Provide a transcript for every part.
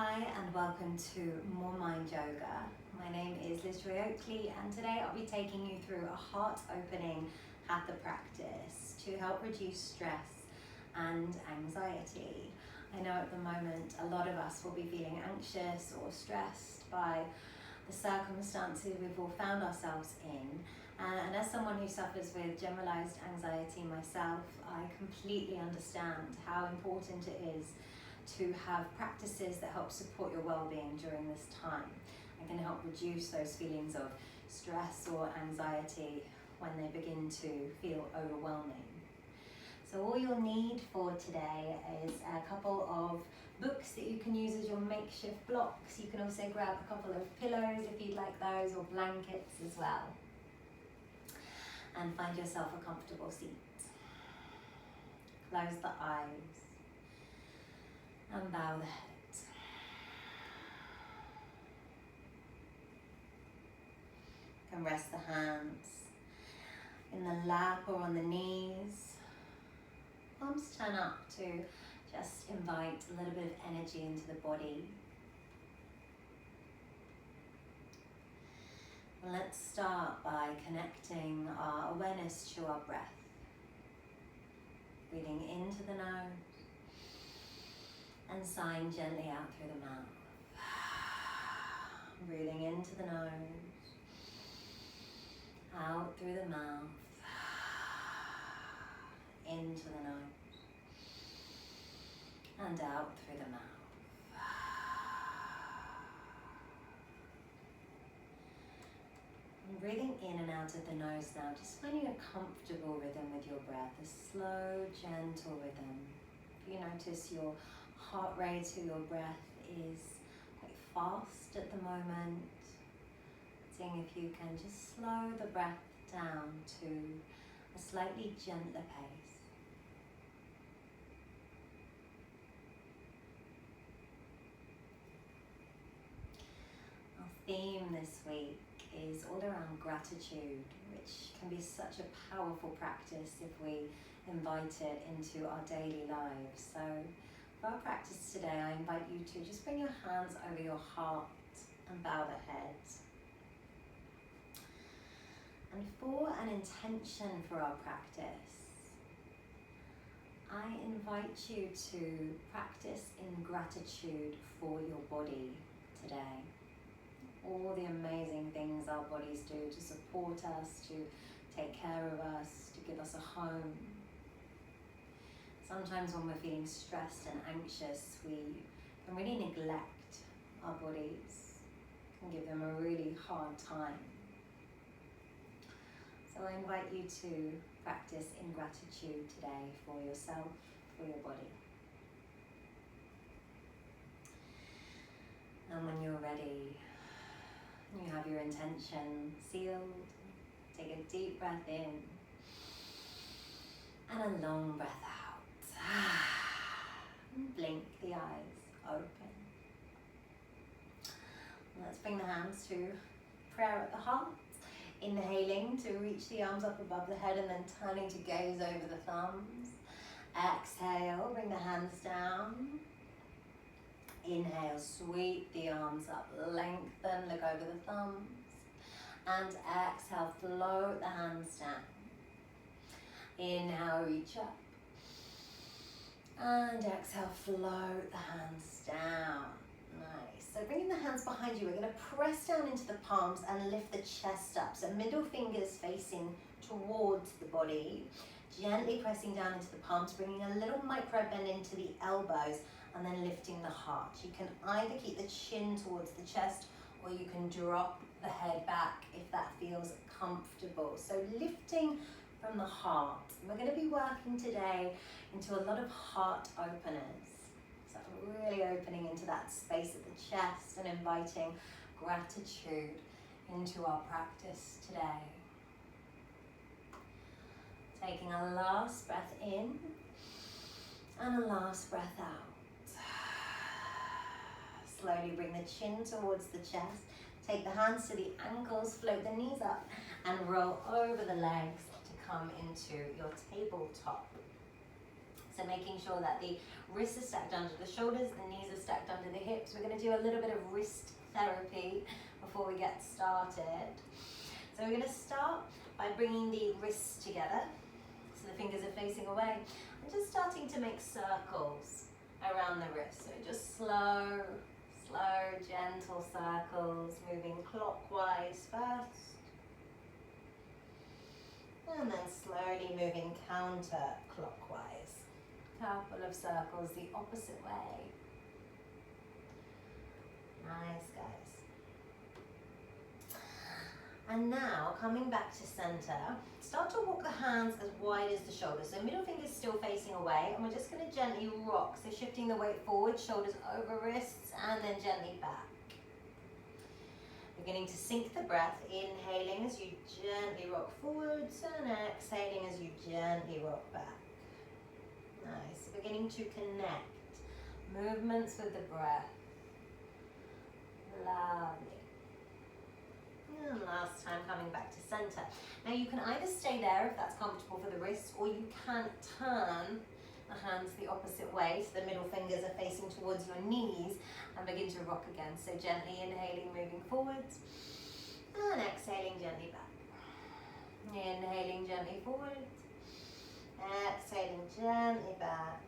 Hi and welcome to MOREMIND Yoga. My name is Joy Oakley and today I'll be taking you through a heart-opening Hatha practice to help reduce stress and anxiety. I know at the moment a lot of us will be feeling anxious or stressed by the circumstances we've all found ourselves in. And as someone who suffers with generalized anxiety myself, I completely understand how important it is to have practices that help support your well-being during this time and can help reduce those feelings of stress or anxiety when they begin to feel overwhelming. So all you'll need for today is a couple of books that you can use as your makeshift blocks. You can also grab a couple of pillows if you'd like those, or blankets as well. And find yourself a comfortable seat. Close the eyes and bow the head. You can rest the hands in the lap or on the knees. Palms turn up to just invite a little bit of energy into the body. And let's start by connecting our awareness to our breath. Breathing into the nose and sighing gently out through the mouth. Breathing into the nose, out through the mouth, into the nose, and out through the mouth. And breathing in and out of the nose now, just finding a comfortable rhythm with your breath, a slow, gentle rhythm. If you notice your heart rate to your breath is quite fast at the moment, seeing if you can just slow the breath down to a slightly gentler pace. Our theme this week is all around gratitude, which can be such a powerful practice if we invite it into our daily lives. So for our practice today, I invite you to just bring your hands over your heart and bow the head. And for an intention for our practice, I invite you to practice in gratitude for your body today. All the amazing things our bodies do to support us, to take care of us, to give us a home. Sometimes when we're feeling stressed and anxious, we can really neglect our bodies, can give them a really hard time. So I invite you to practice in gratitude today for yourself, for your body. And when you're ready, you have your intention sealed, take a deep breath in and a long breath out. Blink the eyes open. Let's bring the hands to prayer at the heart. Inhaling to reach the arms up above the head and then turning to gaze over the thumbs. Exhale, bring the hands down. Inhale, sweep the arms up, lengthen, look over the thumbs. And exhale, float the hands down. Inhale, reach up. And exhale, float the hands down. Nice. So bringing the hands behind you, we're going to press down into the palms and lift the chest up. So middle fingers facing towards the body. Gently pressing down into the palms, bringing a little micro bend into the elbows and then lifting the heart. You can either keep the chin towards the chest or you can drop the head back if that feels comfortable. So lifting from the heart. We're going to be working today into a lot of heart openers. So really opening into that space at the chest and inviting gratitude into our practice today. Taking a last breath in and a last breath out. Slowly bring the chin towards the chest. Take the hands to the ankles, float the knees up and roll over the legs to come into your tabletop. So making sure that the wrists are stacked under the shoulders, the knees are stacked under the hips, So we're going to do a little bit of wrist therapy before we get started. So we're going to start by bringing the wrists together, so the fingers are facing away, and just starting to make circles around the wrist. So just slow, gentle circles, moving clockwise first, and then slowly moving counterclockwise. Couple of circles the opposite way. Nice, guys. And now, coming back to center, start to walk the hands as wide as the shoulders. So middle finger's still facing away, and we're just going to gently rock. So shifting the weight forward, shoulders over wrists, and then gently back. Beginning to sink the breath, inhaling as you gently rock forwards, and exhaling as you gently rock back. Nice. Beginning to connect movements with the breath. Lovely. And last time, coming back to center. Now you can either stay there if that's comfortable for the wrists, or you can turn the hands the opposite way, so the middle fingers are facing towards your knees, and begin to rock again. So gently inhaling, moving forwards, and exhaling gently back. Inhaling gently forwards, exhaling gently back.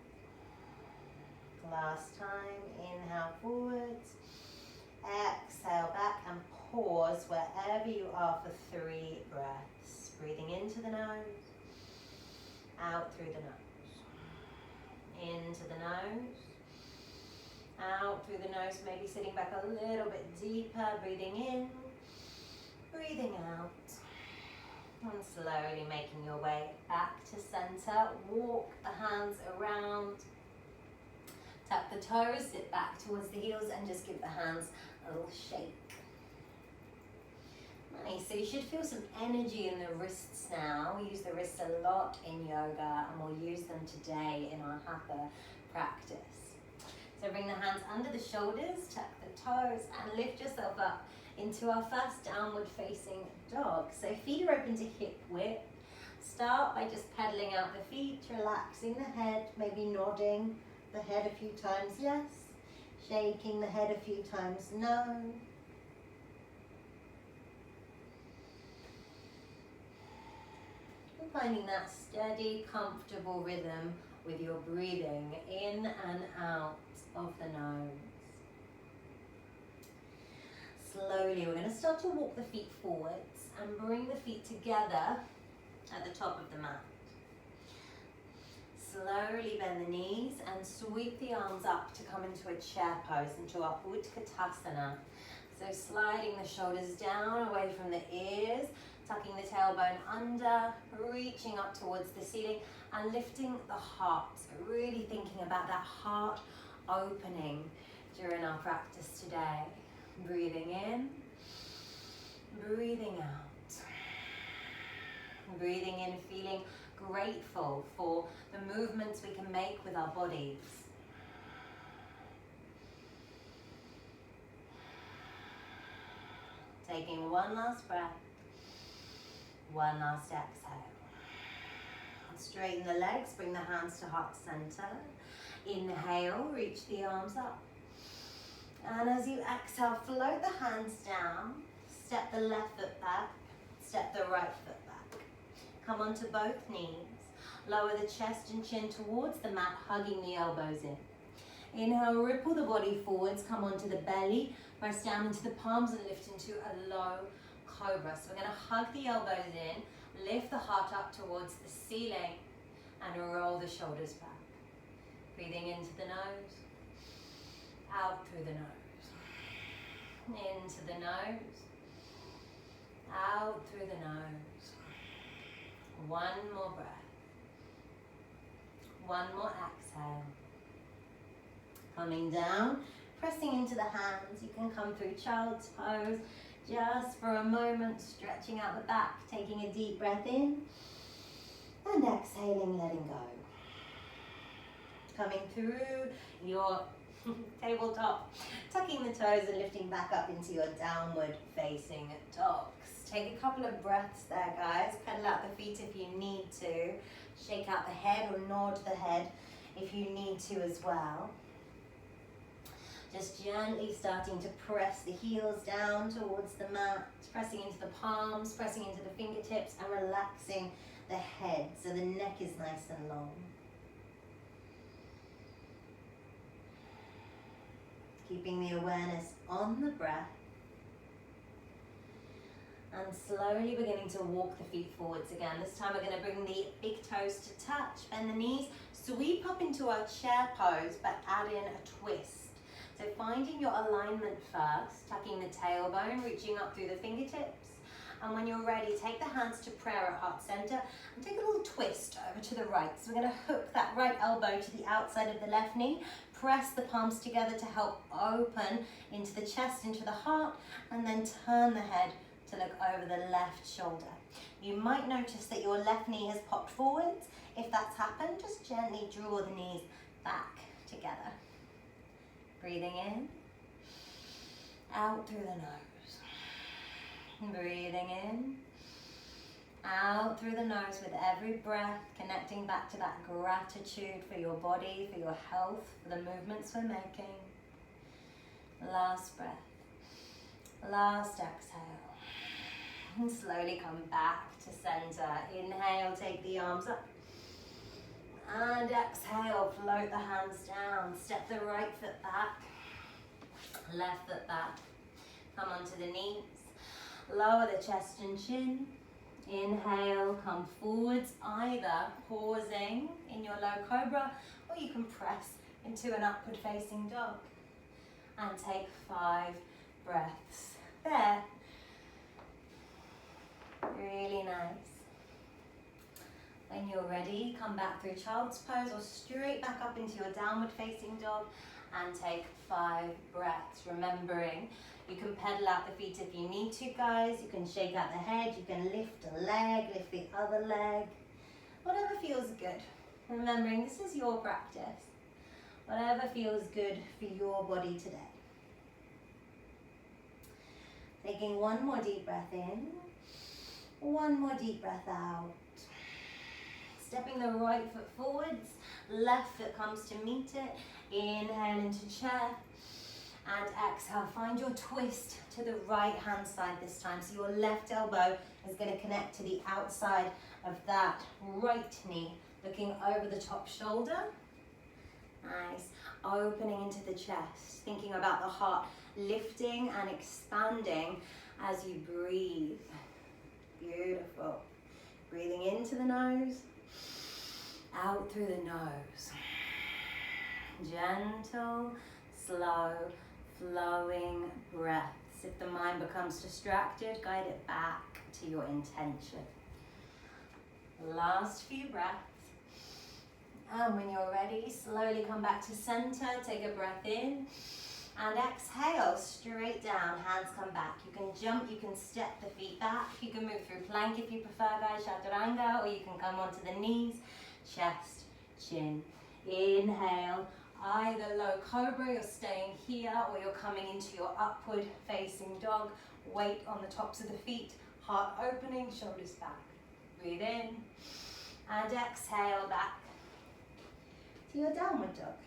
Last time, inhale forwards, exhale back, and pause wherever you are for 3 breaths. Breathing into the nose, out through the nose. Into the nose, out through the nose, maybe sitting back a little bit deeper, breathing in, breathing out, and slowly making your way back to center. Walk the hands around, tap the toes, sit back towards the heels, and just give the hands a little shake. Nice, so you should feel some energy in the wrists now. We use the wrists a lot in yoga, and we'll use them today in our Hatha practice. So bring the hands under the shoulders, tuck the toes, and lift yourself up into our first downward facing dog. So feet are open to hip width. Start by just pedaling out the feet, relaxing the head, maybe nodding the head a few times yes, shaking the head a few times no. Finding that steady, comfortable rhythm with your breathing in and out of the nose. Slowly, we're going to start to walk the feet forwards and bring the feet together at the top of the mat. Slowly bend the knees and sweep the arms up to come into a chair pose, into our Utkatasana. So sliding the shoulders down away from the ears, tucking the tailbone under, reaching up towards the ceiling, and lifting the heart. So really thinking about that heart opening during our practice today. Breathing in, breathing out. Breathing in, feeling grateful for the movements we can make with our bodies. Taking one last breath. One last exhale. Straighten the legs, bring the hands to heart center. Inhale, reach the arms up. And as you exhale, float the hands down. Step the left foot back, step the right foot back. Come onto both knees. Lower the chest and chin towards the mat, hugging the elbows in. Inhale, ripple the body forwards, come onto the belly, press down into the palms and lift into a low cobra. So we're going to hug the elbows in, lift the heart up towards the ceiling, and roll the shoulders back. Breathing into the nose, out through the nose, into the nose, out through the nose. One more breath. One more exhale. Coming down, pressing into the hands. You can come through child's pose just for a moment, stretching out the back, taking a deep breath in, and exhaling, letting go. Coming through your tabletop, tucking the toes and lifting back up into your downward facing dogs. Take a couple of breaths there, guys. Pedal out the feet if you need to. Shake out the head or nod the head if you need to as well. Just gently starting to press the heels down towards the mat, pressing into the palms, pressing into the fingertips, and relaxing the head so the neck is nice and long. Keeping the awareness on the breath. And slowly beginning to walk the feet forwards again. This time we're going to bring the big toes to touch, bend the knees, sweep up into our chair pose, but add in a twist. So finding your alignment first, tucking the tailbone, reaching up through the fingertips. And when you're ready, take the hands to prayer at heart center and take a little twist over to the right. So we're going to hook that right elbow to the outside of the left knee, press the palms together to help open into the chest, into the heart, and then turn the head to look over the left shoulder. You might notice that your left knee has popped forwards. If that's happened, just gently draw the knees back together. Breathing in, out through the nose. Breathing in, out through the nose with every breath, connecting back to that gratitude for your body, for your health, for the movements we're making. Last breath, last exhale. And slowly come back to center. Inhale, take the arms up. And exhale, float the hands down. Step the right foot back, left foot back. Come onto the knees. Lower the chest and chin. Inhale, come forwards, either pausing in your low cobra, or you can press into an upward facing dog. And take 5 breaths there. Really nice. When you're ready, come back through child's pose or straight back up into your downward facing dog and take 5 breaths. Remembering, you can pedal out the feet if you need to, guys. You can shake out the head, you can lift a leg, lift the other leg. Whatever feels good. Remembering, this is your practice. Whatever feels good for your body today. Taking one more deep breath in, one more deep breath out. Stepping the right foot forwards, left foot comes to meet it. Inhale into chair and exhale. Find your twist to the right hand side this time. So your left elbow is going to connect to the outside of that right knee, looking over the top shoulder. Nice. Opening into the chest, thinking about the heart lifting and expanding as you breathe. Beautiful. Breathing into the nose, out through the nose. Gentle, slow, flowing breaths. If the mind becomes distracted, guide it back to your intention. Last few breaths. And when you're ready, slowly come back to center. Take a breath in. And exhale, straight down, hands come back. You can jump, you can step the feet back. You can move through plank if you prefer, guys, chaturanga, or you can come onto the knees, chest, chin. Inhale, either low cobra, you're staying here, or you're coming into your upward facing dog. Weight on the tops of the feet, heart opening, shoulders back. Breathe in, and exhale back to your downward dog.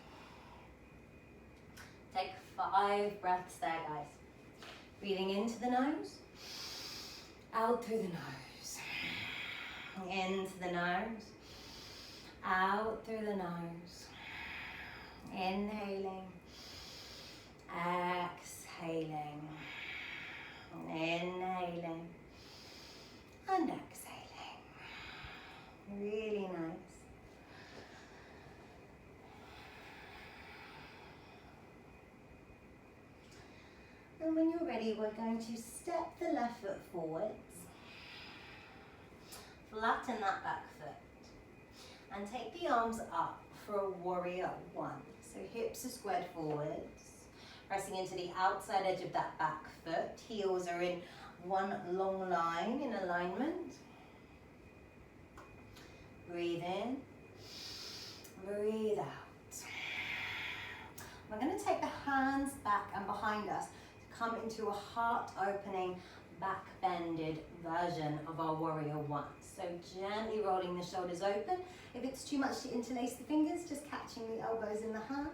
Take 5 breaths there, guys. Breathing into the nose, out through the nose. Into the nose, out through the nose. Inhaling, exhaling, inhaling, and exhaling. Really nice. And when you're ready, we're going to step the left foot forwards, flatten that back foot, and take the arms up for a warrior 1. So hips are squared forwards, pressing into the outside edge of that back foot. Heels are in one long line in alignment. Breathe in, breathe out. We're going to take the hands back and behind us to come into a heart-opening, back-bended version of our warrior 1. So gently rolling the shoulders open. If it's too much to interlace the fingers, just catching the elbows in the hand.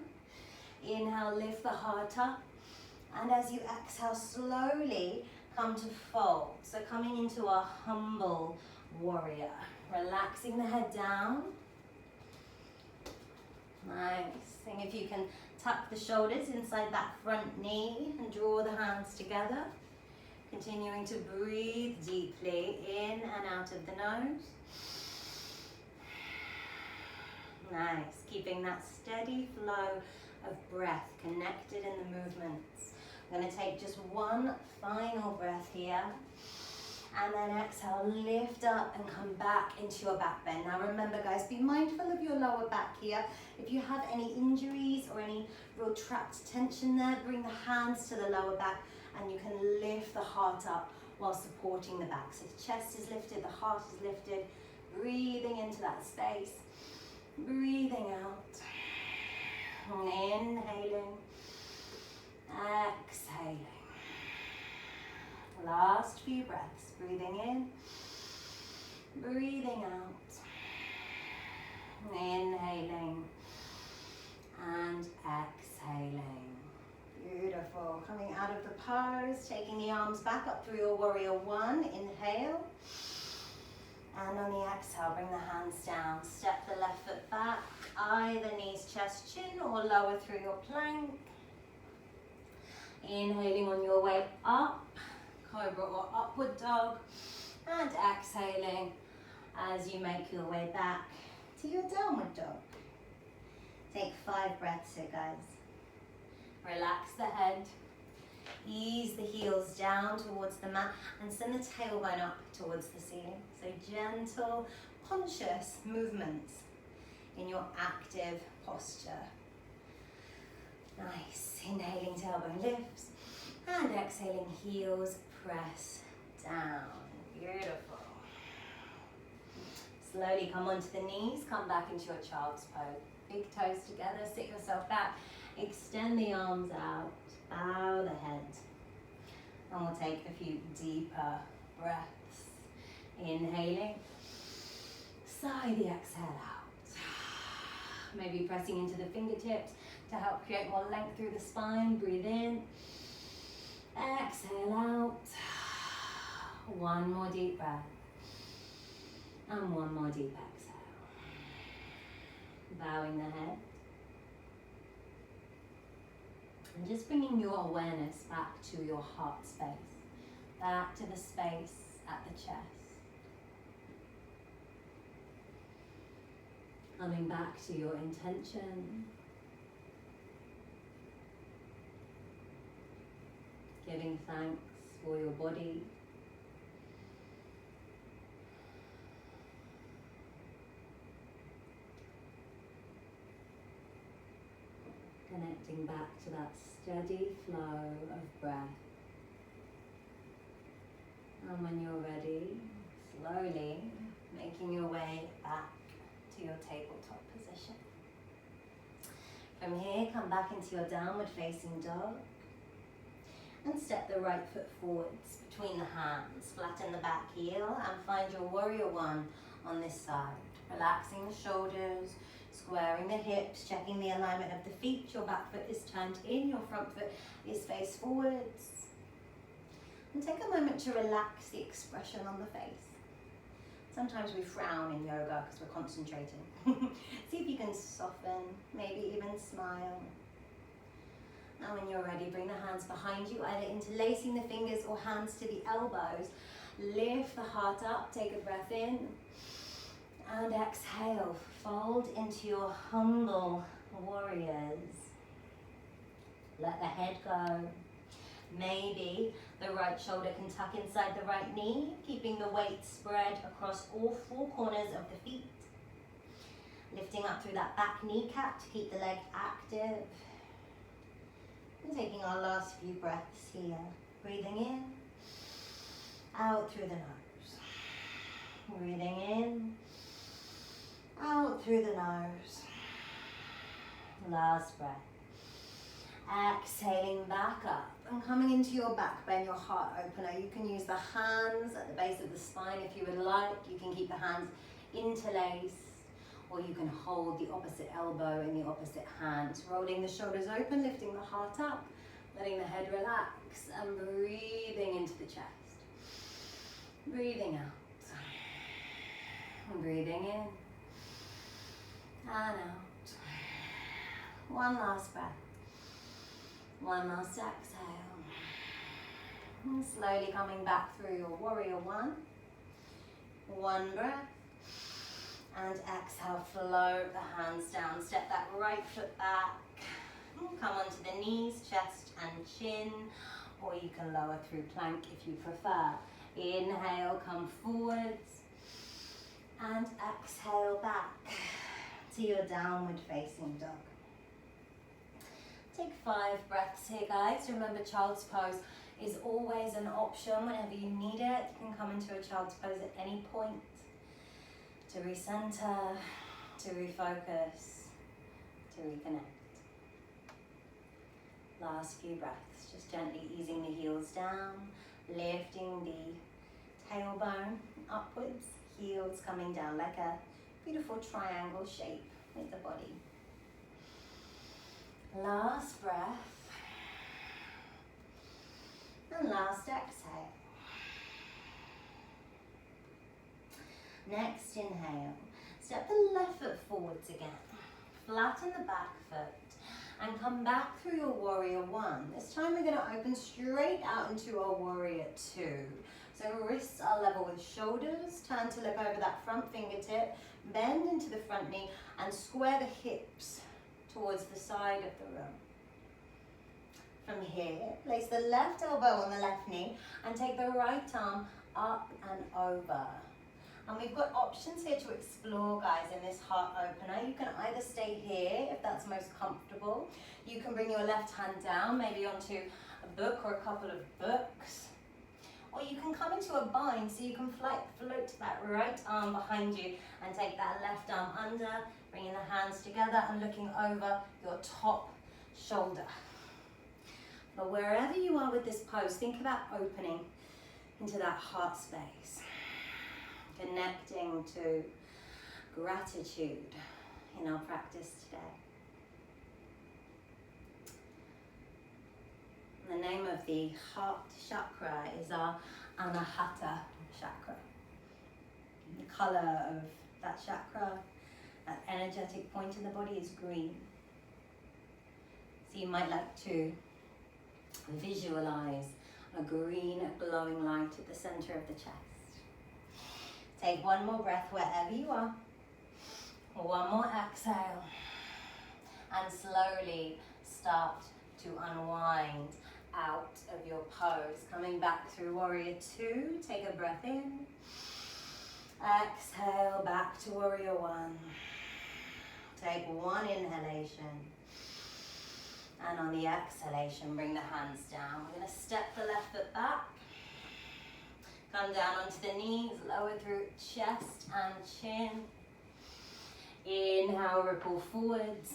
Inhale, lift the heart up. And as you exhale, slowly come to fold. So coming into a humble warrior. Relaxing the head down. Nice. And if you can tuck the shoulders inside that front knee and draw the hands together. Continuing to breathe deeply in and out of the nose. Nice. Keeping that steady flow of breath connected in the movements. I'm going to take just one final breath here. And then exhale, lift up and come back into your back bend. Now remember guys, be mindful of your lower back here. If you have any injuries or any real trapped tension there, bring the hands to the lower back and you can lift the heart up while supporting the back. So the chest is lifted, the heart is lifted, breathing into that space, breathing out, inhaling, exhaling. Last few breaths, breathing in, breathing out, inhaling and exhaling. Beautiful. Coming out of the pose, taking the arms back up through your warrior one, inhale. And on the exhale, bring the hands down. Step the left foot back, either knees, chest, chin, or lower through your plank. Inhaling on your way up. Cobra or upward dog, and exhaling as you make your way back to your downward dog. Take 5 breaths here, guys. Relax the head, ease the heels down towards the mat, and send the tailbone up towards the ceiling. So gentle, conscious movements in your active posture. Nice. Inhaling, tailbone lifts, and exhaling, heels press down. Beautiful. Slowly come onto the knees, come back into your child's pose. Big toes together, sit yourself back, extend the arms out, bow the head. And we'll take a few deeper breaths. Inhaling, sigh the exhale out. Maybe pressing into the fingertips to help create more length through the spine. Breathe in. Exhale out. One more deep breath. And one more deep exhale. Bowing the head. And just bringing your awareness back to your heart space. Back to the space at the chest. Coming back to your intention. Giving thanks for your body. Connecting back to that steady flow of breath. And when you're ready, slowly making your way back to your tabletop position. From here, come back into your downward facing dog. And step the right foot forwards between the hands. Flatten the back heel and find your warrior one on this side. Relaxing the shoulders, squaring the hips, checking the alignment of the feet. Your back foot is turned in, your front foot is face forwards. And take a moment to relax the expression on the face. Sometimes we frown in yoga because we're concentrating. See if you can soften, maybe even smile. Now when you're ready, bring the hands behind you, either interlacing the fingers or hands to the elbows. Lift the heart up, take a breath in. And exhale, fold into your humble warriors. Let the head go. Maybe the right shoulder can tuck inside the right knee, keeping the weight spread across all 4 corners of the feet. Lifting up through that back kneecap to keep the leg active. And taking our last few breaths here. Breathing in, out through the nose. Breathing in, out through the nose. Last breath. Exhaling back up and coming into your back bend, your heart opener. You can use the hands at the base of the spine if you would like. You can keep the hands interlaced, or you can hold the opposite elbow in the opposite hand. Rolling the shoulders open, lifting the heart up, letting the head relax, and breathing into the chest. Breathing out. And breathing in. And out. One last breath. One last exhale. And slowly coming back through your warrior one. One breath. And exhale, float the hands down. Step that right foot back. Come onto the knees, chest and chin. Or you can lower through plank if you prefer. Inhale, come forwards. And exhale back to your downward facing dog. Take 5 breaths here, guys. Remember, child's pose is always an option whenever you need it. You can come into a child's pose at any point to recenter, to refocus, to reconnect. Last few breaths, just gently easing the heels down, lifting the tailbone upwards, heels coming down like a beautiful triangle shape with the body. Last breath. And last exhale. Next inhale. Step the left foot forwards again. Flatten the back foot. And come back through your warrior one. This time we're going to open straight out into our warrior two. So wrists are level with shoulders. Turn to look over that front fingertip. Bend into the front knee and square the hips towards the side of the room. From here, place the left elbow on the left knee and take the right arm up and over. And we've got options here to explore, guys, in this heart opener. You can either stay here if that's most comfortable. You can bring your left hand down, maybe onto a book or a couple of books. Or you can come into a bind, so you can float that right arm behind you and take that left arm under, bringing the hands together and looking over your top shoulder. But wherever you are with this pose, think about opening into that heart space. Connecting to gratitude in our practice today. The name of the heart chakra is our Anahata Chakra. The colour of that chakra, that energetic point in the body, is green. So you might like to visualize a green glowing light at the centre of the chest. Take one more breath wherever you are. One more exhale. And slowly start to unwind out of your pose. Coming back through warrior two. Take a breath in. Exhale back to warrior one. Take one inhalation. And on the exhalation, bring the hands down. We're going to step the left foot back. Come down onto the knees, lower through chest and chin. Inhale, ripple forwards.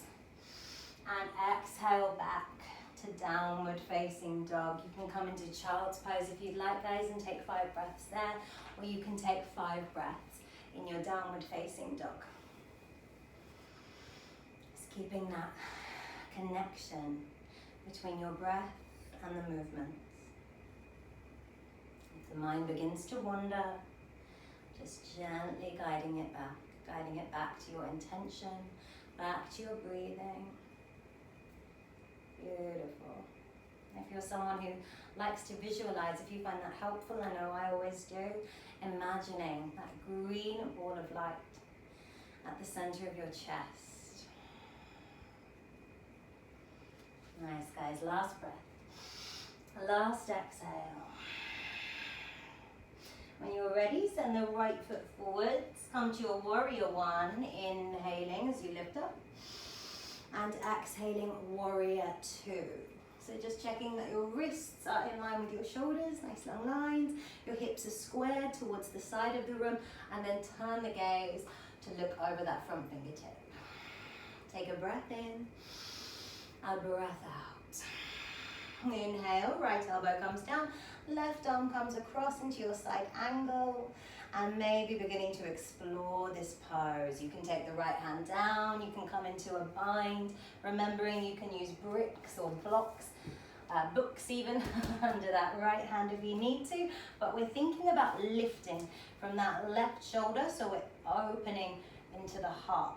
And exhale back to downward facing dog. You can come into child's pose if you'd like, guys, and take 5 breaths there. Or you can take 5 breaths in your downward facing dog. Just keeping that connection between your breath and the movements. If the mind begins to wander, just gently guiding it back to your intention, back to your breathing. Beautiful. If you're someone who likes to visualize, if you find that helpful, I know I always do, imagining that green ball of light at the center of your chest. Nice, guys. Last breath. Last exhale. When you're ready, send the right foot forwards. Come to your warrior one, inhaling as you lift up. And exhaling, warrior two. So just checking that your wrists are in line with your shoulders, nice long lines. Your hips are squared towards the side of the room. And then turn the gaze to look over that front fingertip. Take a breath in. A breath out. Inhale, right elbow comes down, left arm comes across into your side angle, and maybe beginning to explore this pose. You can take the right hand down, you can come into a bind, remembering you can use bricks or blocks, books even, under that right hand if you need to, but we're thinking about lifting from that left shoulder, so we're opening into the heart.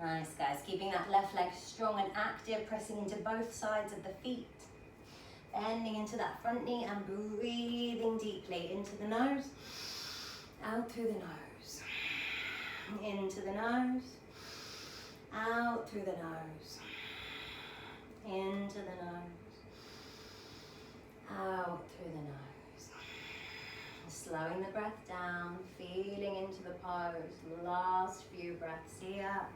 Nice, guys, keeping that left leg strong and active, pressing into both sides of the feet. Bending into that front knee and breathing deeply into the nose, out through the nose, into the nose, out through the nose, into the nose, out through the nose. Slowing the breath down, feeling into the pose. Last few breaths here.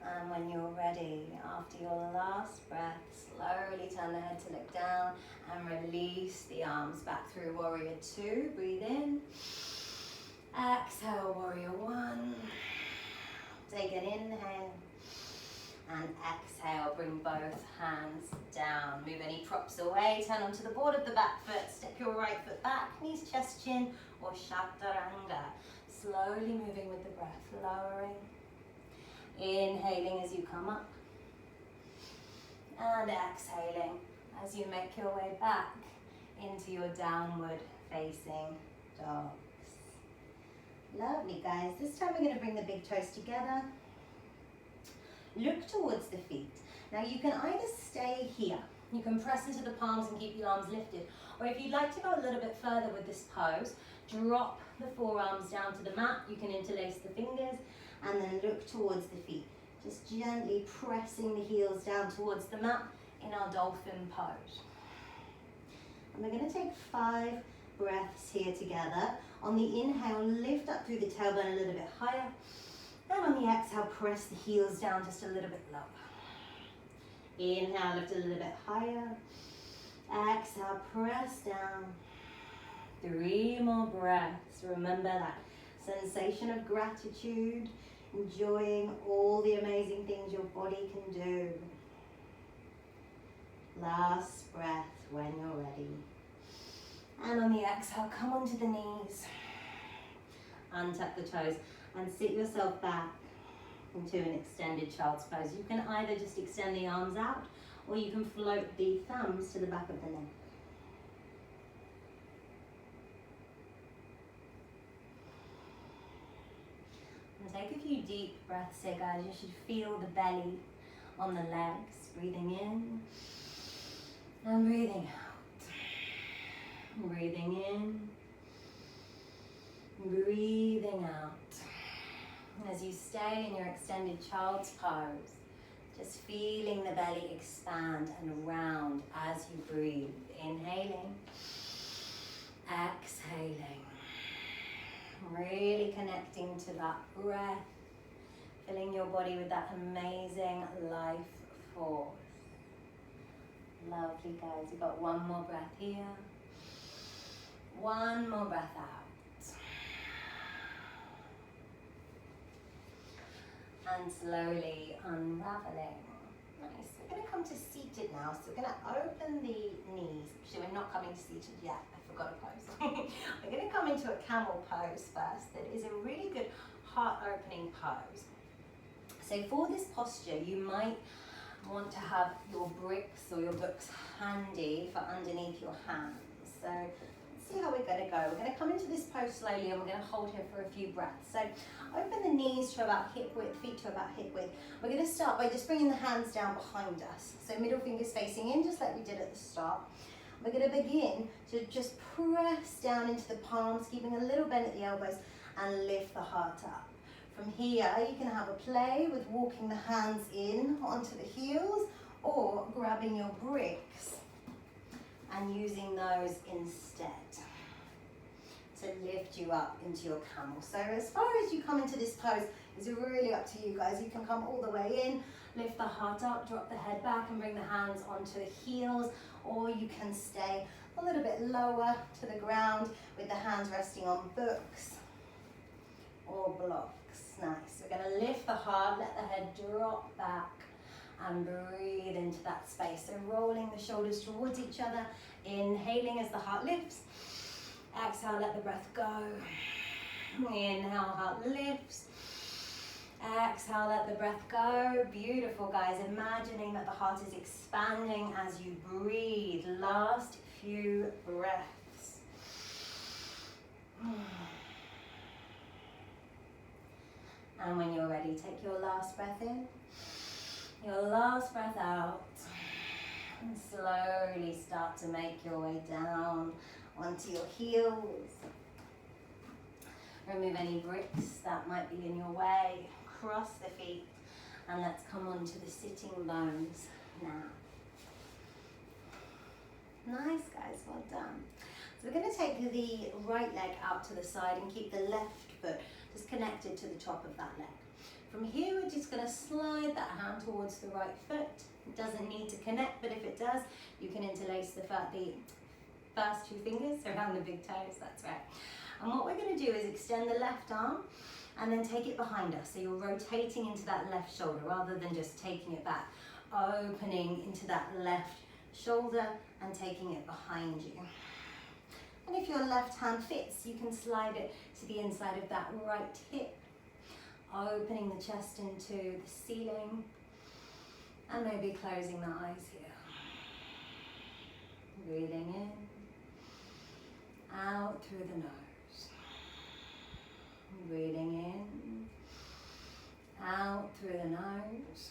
And when you're ready, after your last breath, slowly turn the head to look down and release the arms back through Warrior 2. Breathe in. Exhale, Warrior 1. Take an inhale. And exhale, bring both hands down. Move any props away, turn onto the board of the back foot. Step your right foot back, knees, chest, chin, or chaturanga. Slowly moving with the breath, lowering. Inhaling as you come up, and exhaling as you make your way back into your downward facing dogs. Lovely, guys. This time we're going to bring the big toes together. Look towards the feet. Now you can either stay here, you can press into the palms and keep the arms lifted, or if you'd like to go a little bit further with this pose, drop the forearms down to the mat. You can interlace the fingers and then look towards the feet. Just gently pressing the heels down towards the mat in our dolphin pose. And we're going to take 5 breaths here together. On the inhale, lift up through the tailbone a little bit higher. And on the exhale, press the heels down just a little bit lower. Inhale, lift a little bit higher. Exhale, press down. 3 more breaths. Remember that sensation of gratitude, enjoying all the amazing things your body can do. Last breath when you're ready. And on the exhale, come onto the knees. Untuck the toes and sit yourself back into an extended child's pose. You can either just extend the arms out, or you can float the thumbs to the back of the neck. And take a few deep breaths here, guys. You should feel the belly on the legs. Breathing in and breathing out. Breathing in, breathing out. And as you stay in your extended child's pose, just feeling the belly expand and round as you breathe. Inhaling, exhaling. Really connecting to that breath, filling your body with that amazing life force. Lovely, guys. We've got 1 more breath here. 1 more breath out. And slowly unraveling. Nice. We're going to come to seated now. So we're going to open the knees. Actually, we're not coming to seated yet. I forgot a pose. We're going to come into a camel pose first. That is a really good heart-opening pose. So for this posture, you might want to have your bricks or your books handy for underneath your hands. So see how we're going to go. We're going to come into this pose slowly and we're going to hold here for a few breaths. So open the knees to about hip width, feet to about hip width. We're going to start by just bringing the hands down behind us. So middle fingers facing in, just like we did at the start. We're going to begin to just press down into the palms, keeping a little bend at the elbows, and lift the heart up. From here, you can have a play with walking the hands in onto the heels, or grabbing your bricks and using those instead to lift you up into your camel. So as far as you come into this pose, it's really up to you guys. You can come all the way in, lift the heart up, drop the head back and bring the hands onto the heels, or you can stay a little bit lower to the ground with the hands resting on books or blocks. Nice. We're going to lift the heart, let the head drop back and breathe into that space. So rolling the shoulders towards each other, inhaling as the heart lifts. Exhale, let the breath go. Inhale, heart lifts. Exhale, let the breath go. Beautiful, guys. Imagining that the heart is expanding as you breathe. Last few breaths. And when you're ready, take your last breath in, your last breath out, and slowly start to make your way down onto your heels. Remove any bricks that might be in your way. Cross the feet, and let's come onto the sitting bones now. Nice, guys, well done. So we're going to take the right leg out to the side and keep the left foot just connected to the top of that leg. From here, we're just going to slide that hand towards the right foot. It doesn't need to connect, but if it does, you can interlace the first two fingers around the big toes, that's right. And what we're going to do is extend the left arm and then take it behind us. So you're rotating into that left shoulder rather than just taking it back. Opening into that left shoulder and taking it behind you. And if your left hand fits, you can slide it to the inside of that right hip. Opening the chest into the ceiling. And maybe closing the eyes here. Breathing in. Out through the nose. Breathing in. Out through the nose.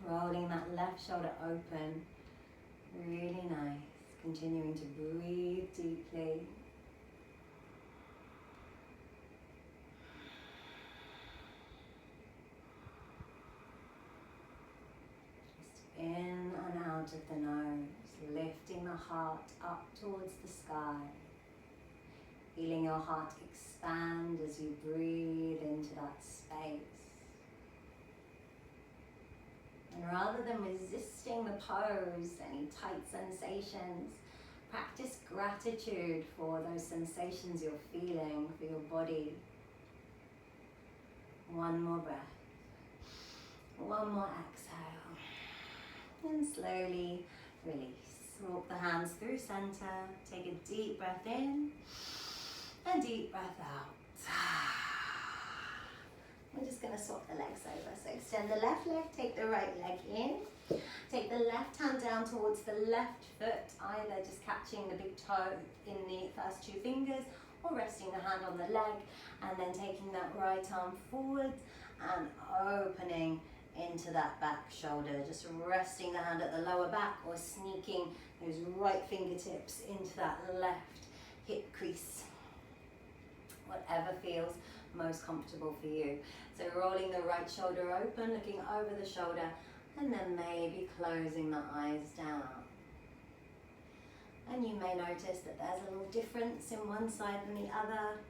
Rolling that left shoulder open. Really nice. Continuing to breathe deeply. Just in and out of the nose, lifting the heart up towards the sky. Feeling your heart expand as you breathe into that space. And rather than resisting the pose, any tight sensations, practice gratitude for those sensations you're feeling for your body. One more breath. One more exhale. And slowly release. Walk the hands through center. Take a deep breath in. And deep breath out. We're just going to swap the legs over. So extend the left leg, take the right leg in. Take the left hand down towards the left foot, either just catching the big toe in the first two fingers or resting the hand on the leg, and then taking that right arm forward and opening into that back shoulder. Just resting the hand at the lower back or sneaking those right fingertips into that left hip crease. Whatever feels most comfortable for you. So rolling the right shoulder open, looking over the shoulder, and then maybe closing the eyes down. And you may notice that there's a little difference in one side than the other.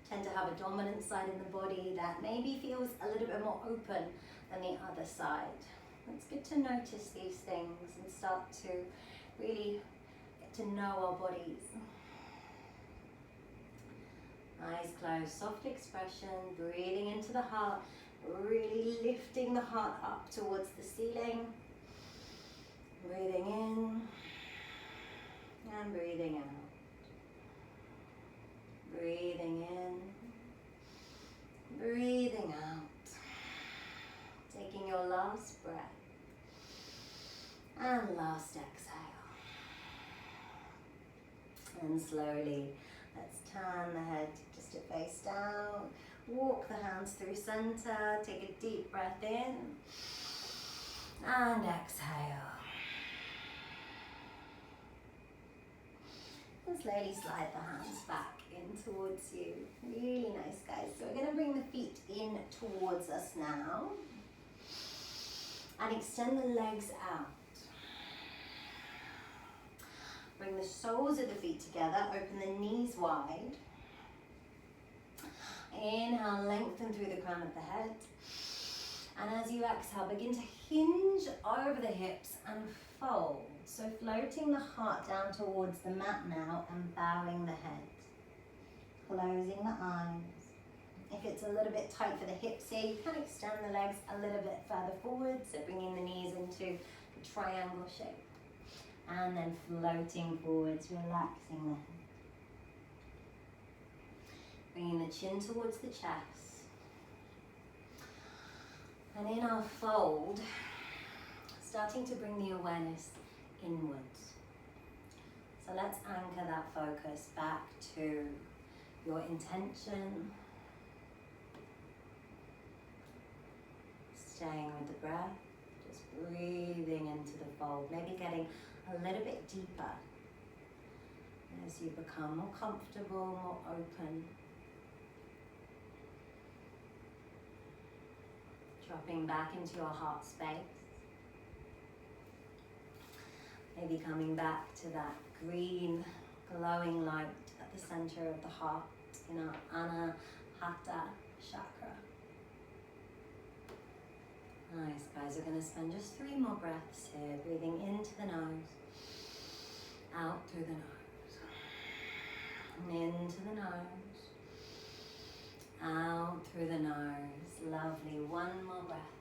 Tend to have a dominant side in the body that maybe feels a little bit more open than the other side. It's good to notice these things and start to really get to know our bodies. Eyes closed, soft expression, breathing into the heart, really lifting the heart up towards the ceiling. Breathing in and breathing out. Breathing in, breathing out. Taking your last breath and last exhale. And slowly, let's turn the head just to face down. Walk the hands through center. Take a deep breath in and exhale. And slowly slide the hands back in towards you. Really nice, guys. So we're going to bring the feet in towards us now. And extend the legs out. Bring the soles of the feet together. Open the knees wide. Inhale, lengthen through the crown of the head. And as you exhale, begin to hinge over the hips and fold. So floating the heart down towards the mat now and bowing the head. Closing the eyes. If it's a little bit tight for the hips here, you can extend the legs a little bit further forward, so bringing the knees into the triangle shape. And then floating forwards, relaxing the head. Bringing the chin towards the chest. And in our fold, starting to bring the awareness inwards. So let's anchor that focus back to your intention. Staying with the breath, just breathing into the fold, maybe getting a little bit deeper as you become more comfortable, more open. Dropping back into your heart space. Maybe coming back to that green glowing light at the center of the heart in our Anahata Chakra. Nice, guys. We're going to spend just 3 more breaths here. Breathing into the nose, out through the nose, into the nose, out through the nose. Lovely. 1 more breath.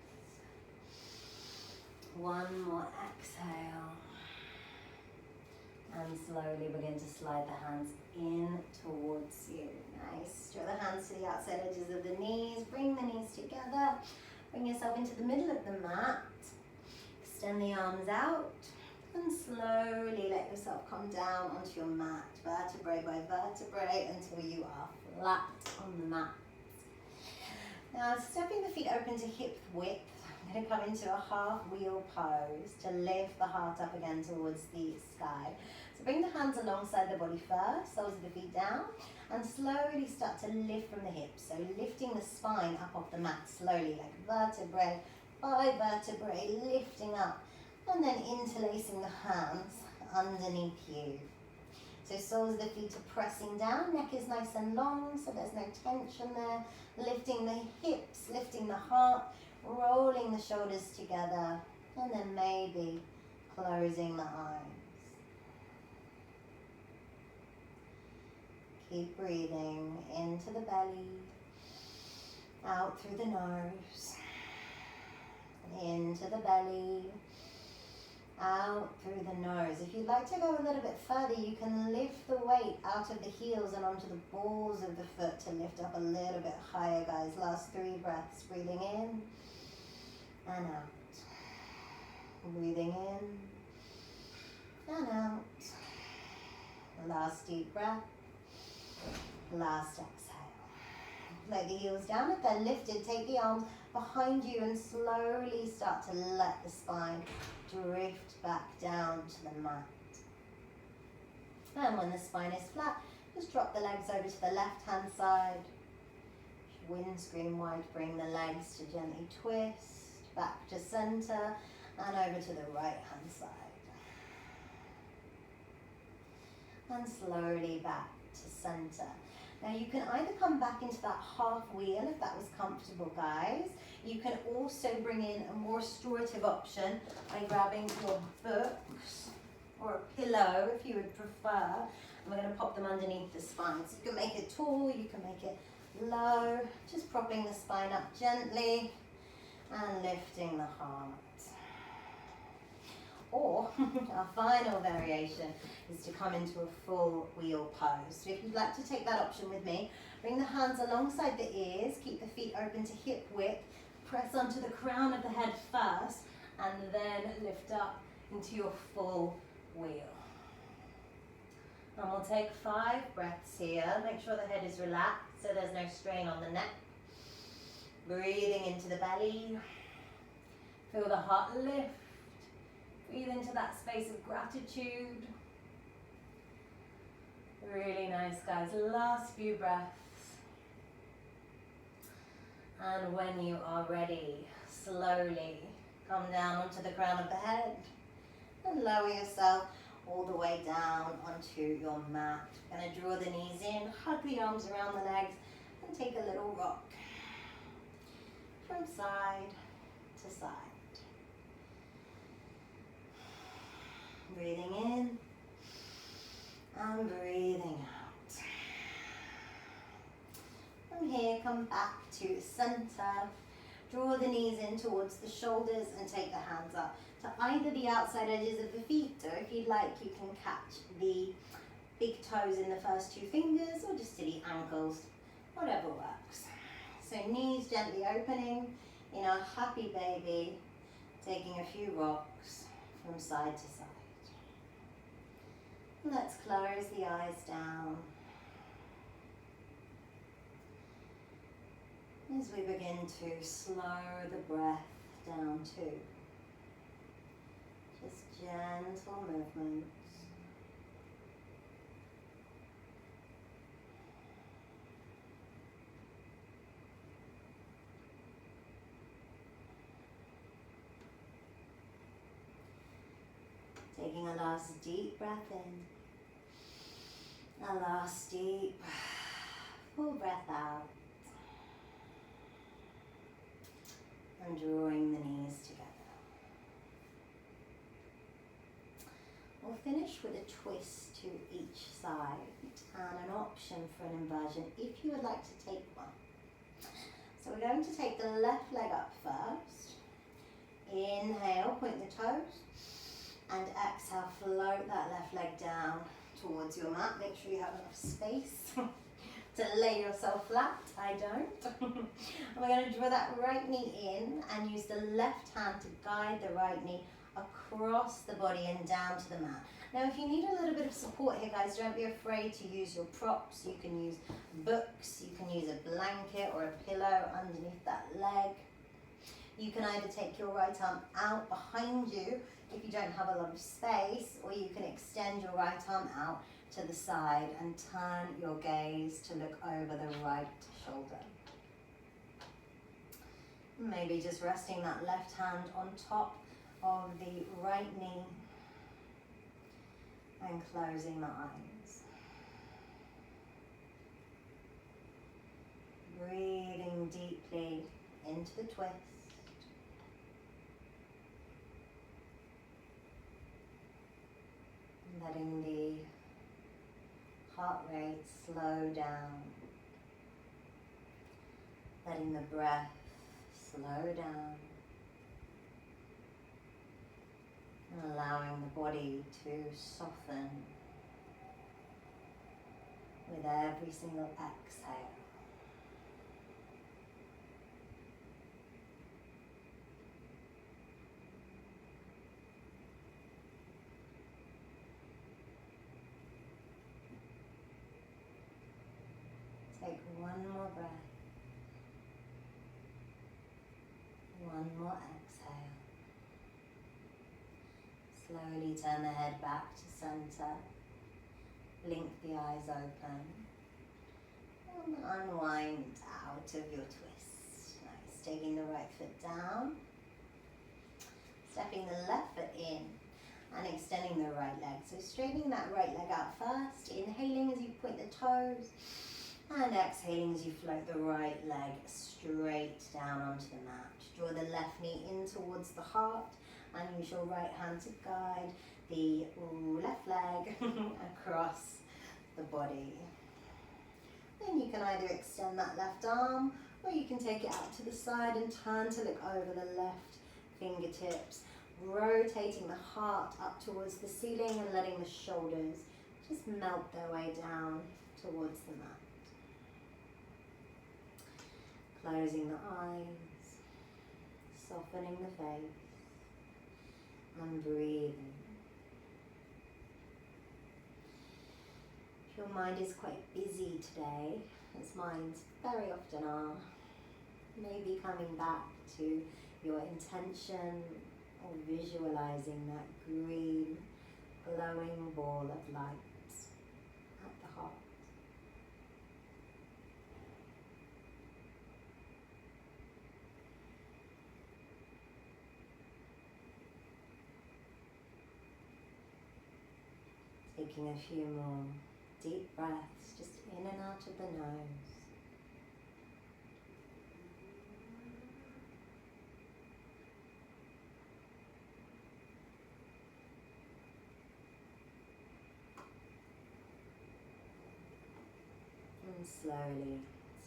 1 more exhale. And slowly begin to slide the hands in towards you. Nice. Draw the hands to the outside edges of the knees. Bring the knees together. Bring yourself into the middle of the mat. Extend the arms out. And slowly let yourself come down onto your mat, vertebrae by vertebrae, until you are flat on the mat. Now, stepping the feet open to hip width, I'm going to come into a half wheel pose to lift the heart up again towards the sky. So bring the hands alongside the body first, soles of the feet down, and slowly start to lift from the hips. So lifting the spine up off the mat slowly, like vertebrae by vertebrae, lifting up, and then interlacing the hands underneath you. So soles of the feet are pressing down, neck is nice and long, so there's no tension there. Lifting the hips, lifting the heart, rolling the shoulders together, and then maybe closing the eyes. Keep breathing into the belly, out through the nose, into the belly, out through the nose. If you'd like to go a little bit further, you can lift the weight out of the heels and onto the balls of the foot to lift up a little bit higher, guys. Last 3 breaths, breathing in and out. Breathing in and out. Last deep breath. Last exhale. Let the heels down. If they're lifted, take the arms behind you and slowly start to let the spine drift back down to the mat. And when the spine is flat, just drop the legs over to the left hand side. Windscreen wide, bring the legs to gently twist, back to center, and over to the right hand side. And slowly back to center. Now you can either come back into that half wheel if that was comfortable, guys. You can also bring in a more restorative option by grabbing your books or a pillow if you would prefer. And we're going to pop them underneath the spine. So you can make it tall, you can make it low, just propping the spine up gently and lifting the heart. Or our final variation is to come into a full wheel pose. So if you'd like to take that option with me, bring the hands alongside the ears, keep the feet open to hip width, press onto the crown of the head first, and then lift up into your full wheel. And we'll take 5 breaths here. Make sure the head is relaxed so there's no strain on the neck. Breathing into the belly. Feel the heart lift. Breathe into that space of gratitude. Really nice, guys. Last few breaths. And when you are ready, slowly come down onto the crown of the head and lower yourself all the way down onto your mat. Going to draw the knees in, hug the arms around the legs, and take a little rock from side to side. Breathing in and breathing out. From here, come back to center. Draw the knees in towards the shoulders and take the hands up to either the outside edges of the feet, or if you'd like, you can catch the big toes in the first two fingers, or just to the ankles, whatever works. So knees gently opening in our happy baby, taking a few rocks from side to side. Let's close the eyes down as we begin to slow the breath down too. Just gentle movements. Taking a last deep breath in, a last deep full breath out, and drawing the knees together. We'll finish with a twist to each side and an option for an inversion if you would like to take one. So we're going to take the left leg up first. Inhale, point the toes. And exhale, float that left leg down towards your mat. Make sure you have enough space to lay yourself flat. I don't. And we're going to draw that right knee in and use the left hand to guide the right knee across the body and down to the mat. Now, if you need a little bit of support here, guys, don't be afraid to use your props. You can use books, you can use a blanket or a pillow underneath that leg. You can either take your right arm out behind you if you don't have a lot of space, or you can extend your right arm out to the side and turn your gaze to look over the right shoulder. Maybe just resting that left hand on top of the right knee and closing the eyes. Breathing deeply into the twist. Letting the heart rate slow down. Letting the breath slow down. And allowing the body to soften with every single exhale. Take one more breath. One more exhale. Slowly turn the head back to center. Blink the eyes open. And unwind out of your twist. Nice. Taking the right foot down. Stepping the left foot in. And extending the right leg. So straightening that right leg out first. Inhaling as you point the toes. And exhaling as you float the right leg straight down onto the mat. Draw the left knee in towards the heart and use your right hand to guide the left leg across the body. Then you can either extend that left arm or you can take it out to the side and turn to look over the left fingertips, rotating the heart up towards the ceiling and letting the shoulders just melt their way down towards the mat. Closing the eyes, softening the face, and breathing. If your mind is quite busy today, as minds very often are, maybe coming back to your intention or visualizing that green glowing ball of light at the heart. Taking a few more deep breaths just in and out of the nose. And slowly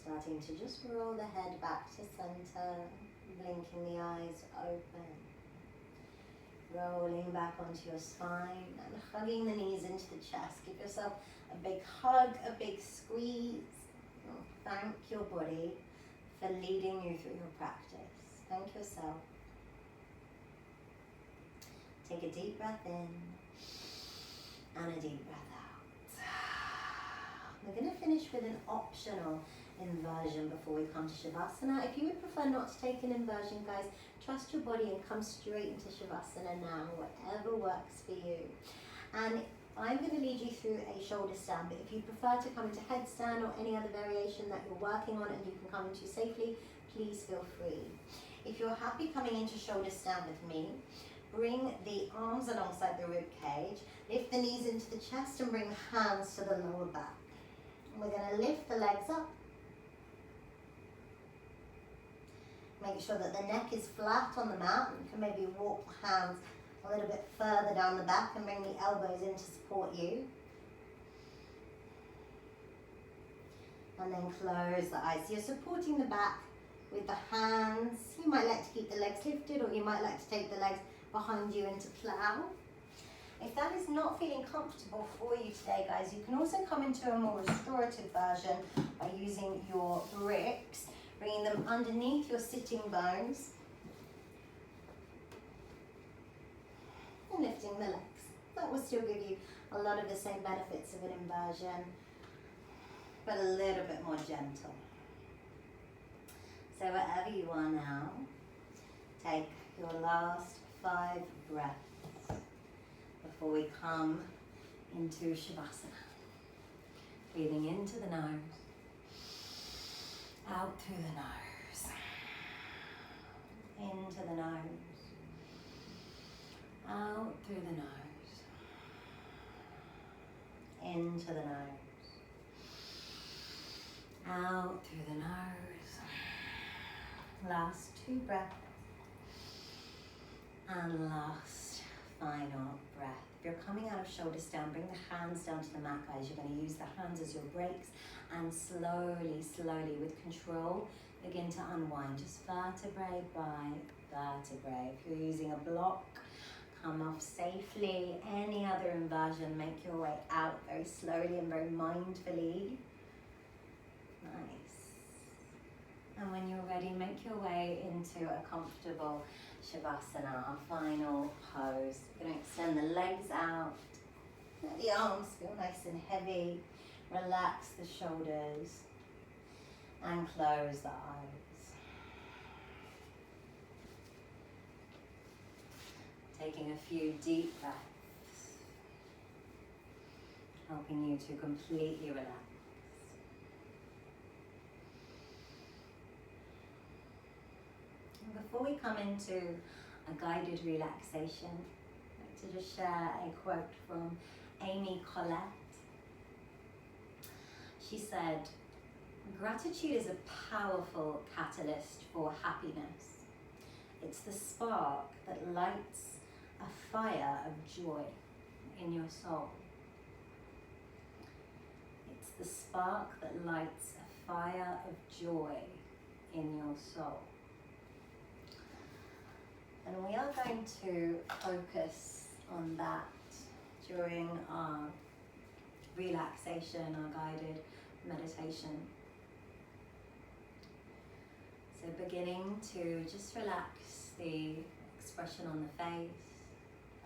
Starting to just roll the head back to center, blinking the eyes open. Rolling back onto your spine and hugging the knees into the chest. Give yourself a big hug, a big squeeze. Thank your body for leading you through your practice. Thank yourself. Take a deep breath in and a deep breath out. We're going to finish with an optional inversion before we come to Shavasana. If you would prefer not to take an inversion, guys, trust your body and come straight into Shavasana now, whatever works for you. And I'm going to lead you through a shoulder stand, but if you prefer to come into headstand or any other variation that you're working on and you can come into safely, please feel free. If you're happy coming into shoulder stand with me, bring the arms alongside the rib cage, lift the knees into the chest and bring the hands to the lower back. And we're going to lift the legs up. Make sure that the neck is flat on the mat. You can maybe walk the hands a little bit further down the back and bring the elbows in to support you. And then close the eyes. So you're supporting the back with the hands. You might like to keep the legs lifted, or you might like to take the legs behind you into plow. If that is not feeling comfortable for you today, guys, you can also come into a more restorative version by using your bricks, bringing them underneath your sitting bones and lifting the legs. That will still give you a lot of the same benefits of an inversion, but a little bit more gentle. So wherever you are now, take your last 5 breaths before we come into Shavasana. Breathing into the nose, out through the nose, into the nose, out through the nose, into the nose, out through the nose. Last 2 breaths. And last final breath. If you're coming out of shoulder stand, bring the hands down to the mat, guys. You're going to use the hands as your brakes and slowly, slowly, with control, begin to unwind. Just vertebrae by vertebrae. If you're using a block, come off safely. Any other inversion, make your way out very slowly and very mindfully. Nice. And when you're ready, make your way into a comfortable Shavasana, our final pose. You're going to extend the legs out. Let the arms feel nice and heavy. Relax the shoulders and close the eyes. Taking a few deep breaths, helping you to completely relax. Before we come into a guided relaxation, I'd like to just share a quote from Amy Collette. She said, "Gratitude is a powerful catalyst for happiness. It's the spark that lights a fire of joy in your soul. It's the spark that lights a fire of joy in your soul." And we are going to focus on that during our relaxation, our guided meditation. So beginning to just relax the expression on the face,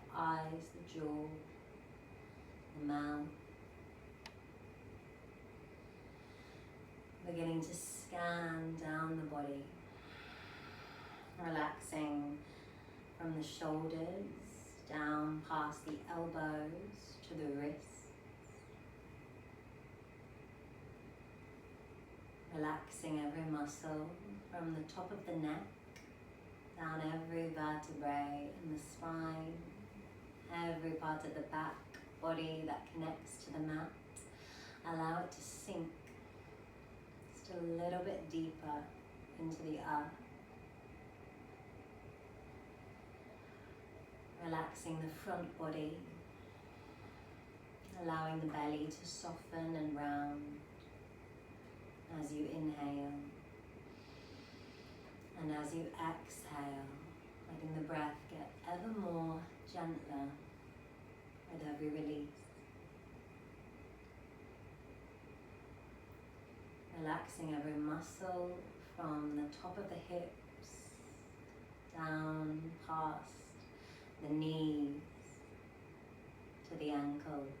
the eyes, the jaw, the mouth. Beginning to scan down the body, relaxing from the shoulders down past the elbows to the wrists. Relaxing every muscle from the top of the neck, down every vertebrae in the spine, every part of the back body that connects to the mat. Allow it to sink just a little bit deeper into the earth. Relaxing the front body, allowing the belly to soften and round. as you inhale, and as you exhale, letting the breath get ever more gentler with every release. Relaxing every muscle from the top of the hips down past the knees to the ankles,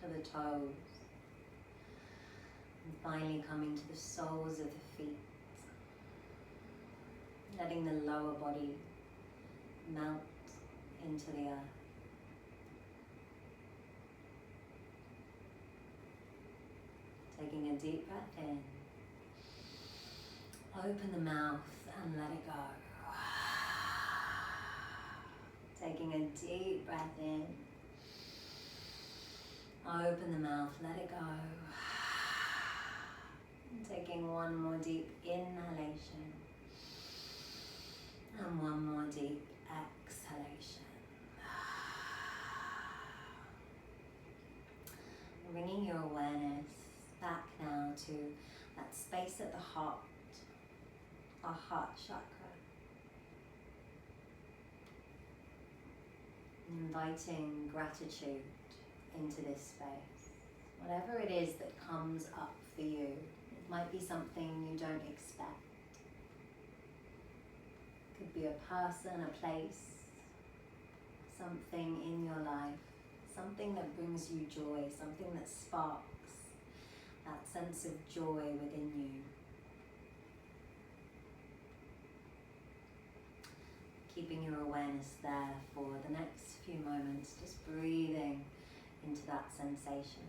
to the toes, and finally coming to the soles of the feet, letting the lower body melt into the earth. Taking a deep breath in, open the mouth and let it go. Taking a deep breath in, open the mouth, let it go. And taking one more deep inhalation and one more deep exhalation. Bringing your awareness back now to that space at the heart, our heart chakra. Inviting gratitude into this space. Whatever it is that comes up for you, it might be something you don't expect. It could be a person, a place, something in your life, something that brings you joy, something that sparks that sense of joy within you. Keeping your awareness there for the next few moments, just breathing into that sensation.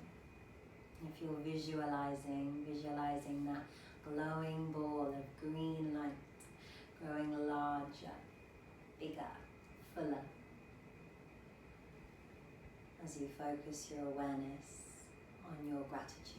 If you're visualizing that glowing ball of green light growing larger, bigger, fuller, as you focus your awareness on your gratitude.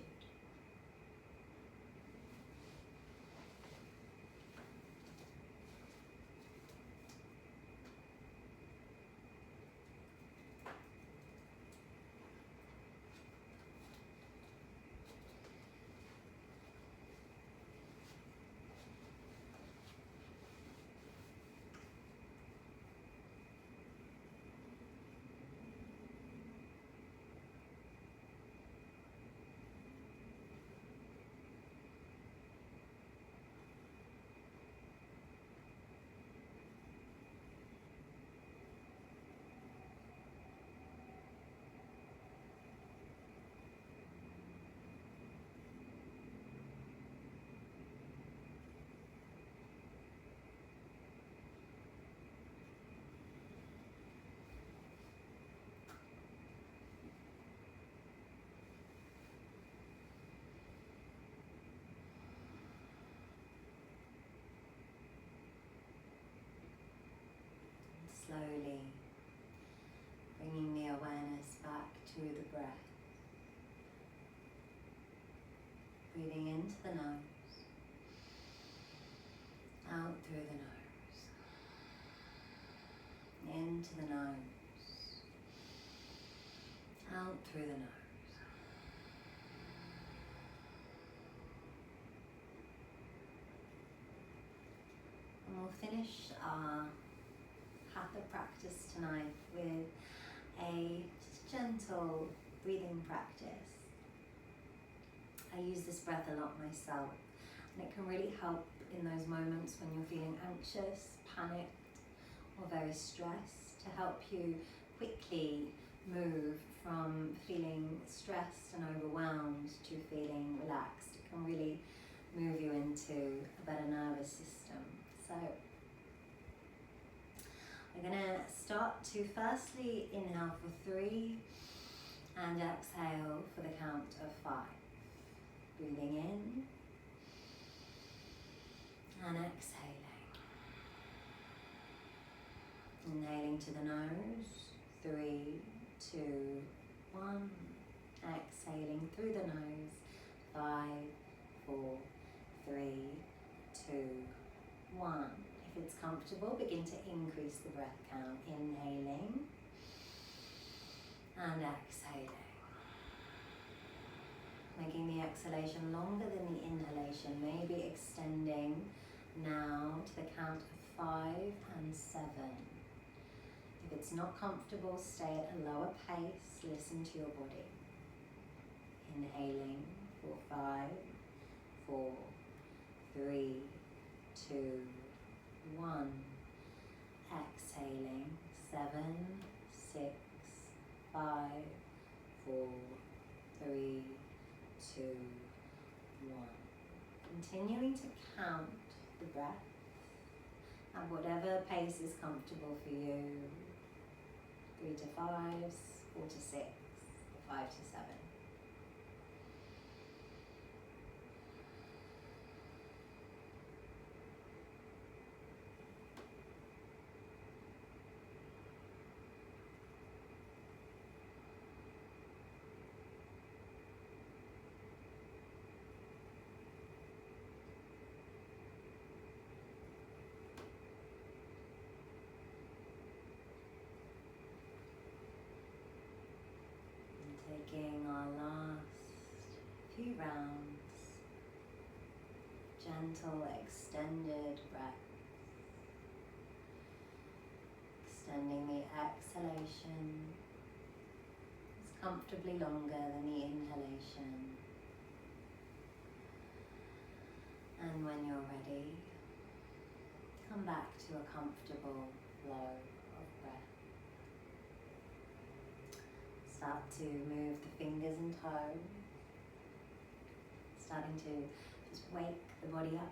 Slowly bringing the awareness back to the breath. Breathing into the nose, out through the nose, into the nose, out through the nose. And we'll finish our Hatha practice tonight with a just gentle breathing practice. I use this breath a lot myself, and it can really help in those moments when you're feeling anxious, panicked, or very stressed, to help you quickly move from feeling stressed and overwhelmed to feeling relaxed. It can really move you into a better nervous system. So we're going to start to firstly inhale for 3 and exhale for the count of 5. Breathing in and exhaling. Inhaling to the nose, 3, 2, 1. Exhaling through the nose, 5, 4, 3, 2, 1. If it's comfortable, begin to increase the breath count. Inhaling and exhaling. making the exhalation longer than the inhalation, maybe extending now to the count of 5 and 7. If it's not comfortable, stay at a lower pace, listen to your body. Inhaling for 5, 4, 3, 2, 1. Exhaling 7, 6, 5, 4, 3, 2, 1. Continuing to count the breath at whatever pace is comfortable for you. 3 to 5, 4 to 6, 5 to 7. Taking our last few rounds, gentle extended breath, extending the exhalation as comfortably longer than the inhalation. And when you're ready, come back to a comfortable flow of breath. Start to move the fingers and toes, starting to just wake the body up.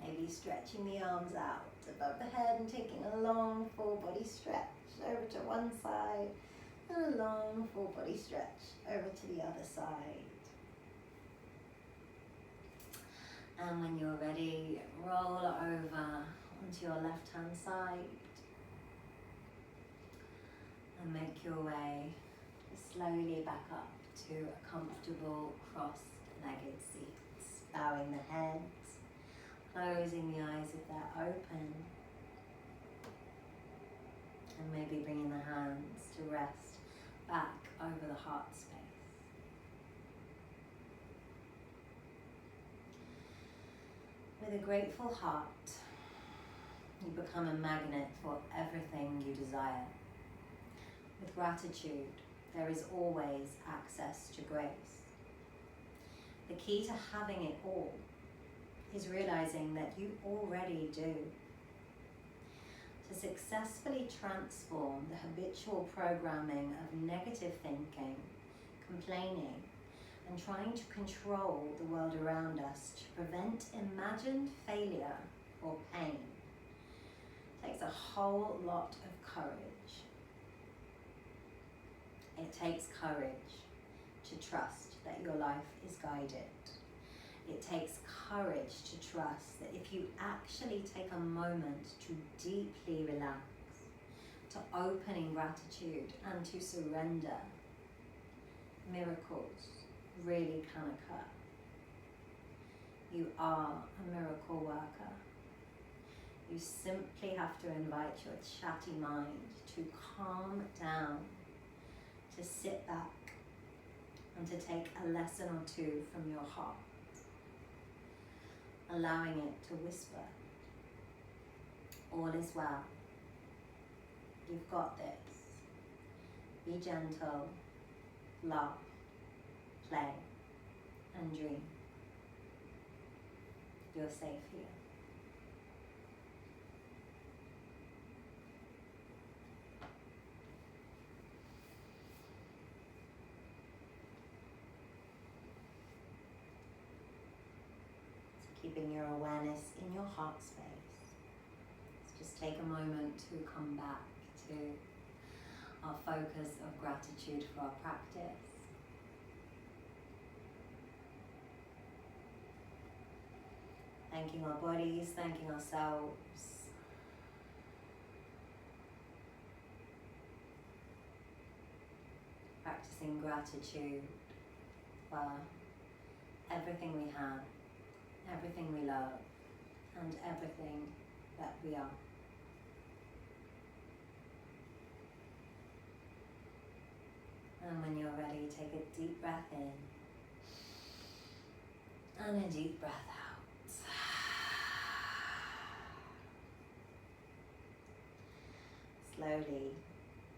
Maybe stretching the arms out above the head and taking a long full body stretch over to one side and a long full body stretch over to the other side. And when you're ready, roll over onto your left hand side. And make your way slowly back up to a comfortable cross-legged seat. Bowing the head, closing the eyes if they're open. And maybe bringing the hands to rest back over the heart space. With a grateful heart, you become a magnet for everything you desire. With gratitude, there is always access to grace. The key to having it all is realizing that you already do. To successfully transform the habitual programming of negative thinking, complaining, and trying to control the world around us to prevent imagined failure or pain takes a whole lot of courage. It takes courage to trust that your life is guided. It takes courage to trust that if you actually take a moment to deeply relax, to open in gratitude and to surrender, miracles really can occur. You are a miracle worker. You simply have to invite your chatty mind to calm down, to sit back, and to take a lesson or two from your heart, allowing it to whisper, all is well, you've got this, be gentle, laugh, play, and dream. You're safe here. Keeping your awareness in your heart space. Let's just take a moment to come back to our focus of gratitude for our practice. Thanking our bodies, thanking ourselves. Practicing gratitude for everything we have, everything we love, and everything that we are. And when you're ready, take a deep breath in and a deep breath out. Slowly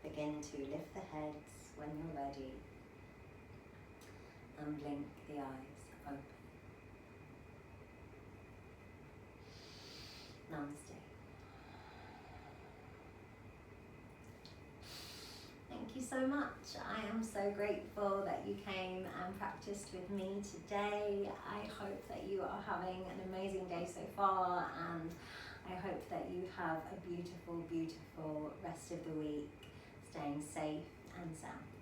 begin to lift the heads when you're ready and blink the eyes open. Namaste. Thank you so much. I am so grateful that you came and practiced with me today. I hope that you are having an amazing day so far, and I hope that you have a beautiful, beautiful rest of the week, staying safe and sound.